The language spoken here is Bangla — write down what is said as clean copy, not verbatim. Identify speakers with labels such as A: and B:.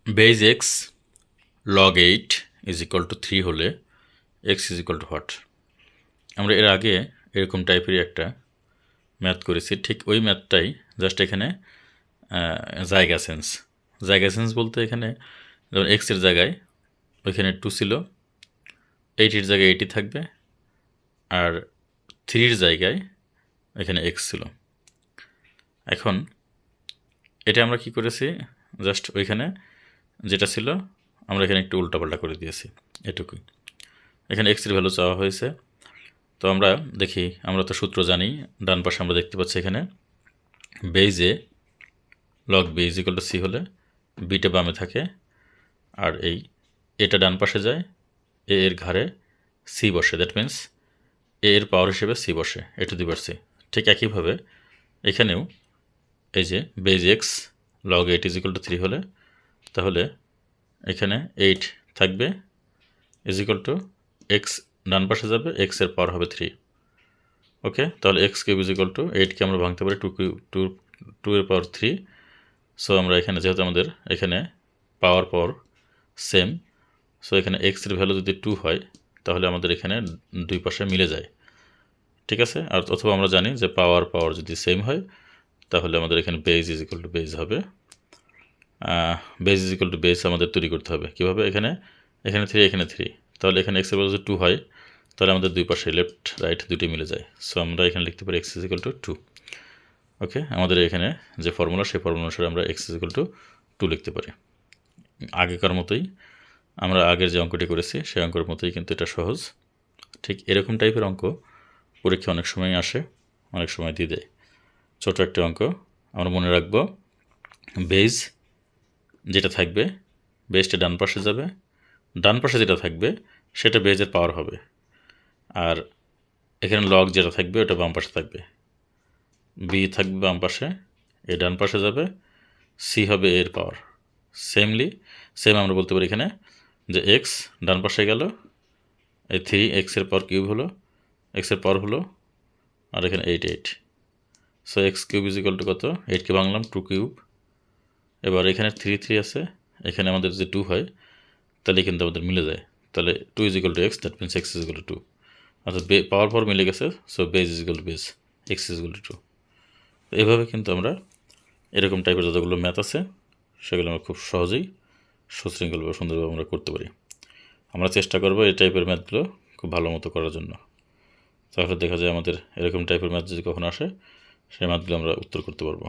A: Base x log 8 is equal to 3 হলে x is equal to what. আমরা এর আগে এরকম টাইপেরই একটা ম্যাথ করেছি, ঠিক ওই ম্যাথটাই জাস্ট এখানে জায়গা সেন্স বলতে এখানে যেমন এক্সের জায়গায় ওইখানে 2 ছিল, 8-এর জায়গায় 80 থাকবে, আর 3-র জায়গায় এখানে এক্স ছিল। এখন এটা আমরা কি করেছি, জাস্ট ওইখানে যেটা ছিল আমরা এখানে একটু উল্টাপাল্টা করে দিয়েছি, এটুকুই। এখানে এক্সের ভ্যালু চাওয়া হয়েছে, তো আমরা দেখি, আমরা তো সূত্র জানি। ডান পাশে আমরা দেখতে পাচ্ছি এখানে base a log b is equal to c হলে বিটা বামে থাকে, আর এটা ডান পাশে যায়, এ এর ঘাড়ে সি বসে, দ্যাট মিন্স এ এর পাওয়ার হিসেবে সি বসে, এ টু দি পাওয়ার সি। ঠিক একইভাবে এখানেও এই যে base x log 8 is equal to 3 হলে, তাহলে এখানে 8 থাকবে ইজ ইকুয়াল টু এক্স ডান পাশে যাবে, এক্সের পাওয়ার হবে 3। ওকে, তাহলে x cube is equal to 8কে আমরা ভাঙতে পারি 2 এর পাওয়ার 3। সো আমরা এখানে যেহেতু আমাদের এখানে পাওয়ার সেম, সো এখানে এক্সের ভ্যালু যদি 2 হয় তাহলে আমাদের এখানে দুই পাশে মিলে যায়, ঠিক আছে। আর অথবা আমরা জানি যে পাওয়ার যদি সেম হয় তাহলে আমাদের এখানে base is equal to base হবে। Base is equal to base আমাদের তৈরি করতে হবে কীভাবে, এখানে 3 এখানে 3, তাহলে এখানে এক্সের ভ্যালু যদি 2 হয় তাহলে আমাদের দুই পাশে লেফট রাইট দুটি মিলে যায়। সো আমরা এখানে লিখতে পারি এক্স ইজ ইকুয়াল টু 2। ওকে, আমাদের এখানে যে ফর্মুলা সেই ফর্মুলা অনুসারে আমরা এক্স ইজ ইকুয়াল টু 2 লিখতে পারি। আগেকার মতোই আমরা আগের যে অঙ্কটি করেছি সেই অঙ্কের মতোই কিন্তু এটা সহজ। ঠিক এরকম টাইপের অঙ্ক পরীক্ষা অনেক সময় আসে, অনেক সময় দিয়ে দেয়। ছোটো একটা অঙ্ক আমরা মনে রাখব, বেজ যেটা থাকবে বেজটা ডান পাশে যাবে, ডান পাশে যেটা থাকবে সেটা বেজের পাওয়ার হবে, আর এখানে লগ যেটা থাকবে ওটা বাম পাশে থাকবে। বি থাকবে বাম পাশে, এ ডান পাশে যাবে, সি হবে এর পাওয়ার। সেম আমরা বলতে পারি এখানে যে এক্স ডান পাশে গেল, এই 3 এক্সের পাওয়ার কিউব হলো, এক্সের পাওয়ার হলো, আর এখানে 8। So x cube is equal two কত, 8কে ভাঙলাম 2 কিউব। এবার এখানে 3 আছে, এখানে আমাদের যদি 2 হয় তাহলে কিন্তু আমাদের মিলে যায়, তাহলে 2 is equal to x, that means x is equal to 2। অর্থাৎ পাওয়ার মিলে গেছে, so base is equal to base, x is equal to 2। তো এভাবে কিন্তু আমরা এরকম টাইপের যতগুলো ম্যাথ আছে সেগুলো আমরা খুব সহজেই সুশৃঙ্খলভাবে সুন্দরভাবে আমরা করতে পারি। আমরা চেষ্টা করবো এই টাইপের ম্যাথগুলো খুব ভালো মতো করার জন্য, তাহলে দেখা যায় আমাদের এরকম টাইপের ম্যাথ যদি কখনো আসে সেই ম্যাথগুলো আমরা উত্তর করতে পারবো।